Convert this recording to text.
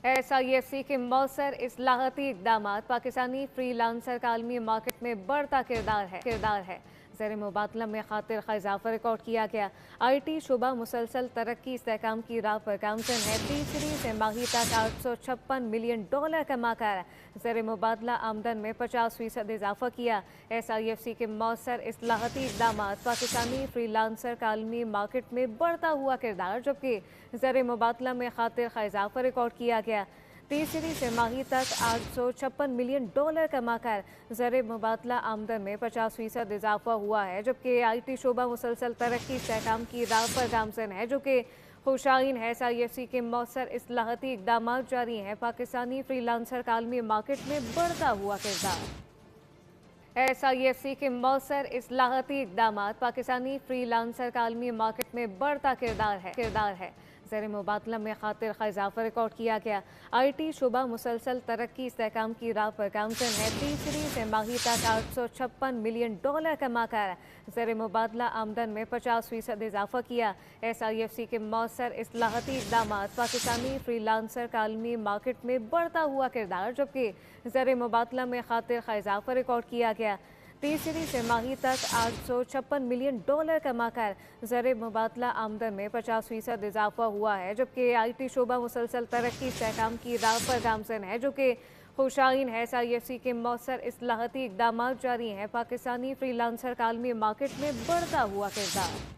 SIFC के मौसर इस्लाहती इक़दामात Pakistani freelancer का आलमी मार्केट में बढ़ता किरदार है। ज़र मुबादला में खातिर खा इजाफा रिकॉर्ड किया गया। IT शुबा मुसलसल तरक्की इस्तेहकाम की राह पर गामज़न है। तीसरी तिमाही तक $856 मिलियन कमा कर ज़र मुबादला आमदन में 50% इजाफा किया। SIFC के मौसर इस्लाहती इक़दामात पाकिस्तानी फ्रीलांसर का आलमी मार्केट में बढ़ता हुआ किरदार, जबकि ज़र मुबादला में खातिर खा इजाफा रिकॉर्ड किया गया। तीसरी तिमाही तक $856 मिलियन कमा कर ज़र मुबादला आमदन में 50% इजाफा हुआ है, जबकि IT शोबा मुसलसल तरक्की इस्तेहकाम की राह पर गामज़न है, जो कि खुशाइन है। SIFC के मौसर इस्लाहती इक़दामात जारी हैं। पाकिस्तानी फ्रीलांसर का आलमी मार्केट में बढ़ता हुआ किरदार। SIFC के मौसर इस्लाहती इक़दामात पाकिस्तानी फ्रीलांसर का आलमी मार्केट में बढ़ता किरदार है। ज़र मुबादला में खातिर खा इजाफा रिकॉर्ड किया गया। IT शुबा मुसलसल तरक्की इस्तेहकाम की राह पर गामज़न है। तीसरी तिमाही तक $856 मिलियन कमा कर ज़र मुबादला आमदन में 50% इजाफा किया। SIFC के मौसर इस्लाहती इक़दामात पाकिस्तानी फ्रीलांसर का आलमी मार्केट में बढ़ता हुआ किरदार, जबकि ज़र मुबादला में खातिर खा इजाफा रिकॉर्ड किया गया। तीसरी तिमाही तक $856 मिलियन कमा कर ज़र मुबादला आमदन में 50% इजाफा हुआ है, जबकि IT शोबा मुसलसल तरक्की इस्तेहकाम की राह पर गामज़न है, जो कि खुशाइन है। SIFC के मौसर इस्लाहती इक़दामात जारी हैं। पाकिस्तानी फ्रीलांसर का आलमी मार्केट में बढ़ता हुआ किरदार।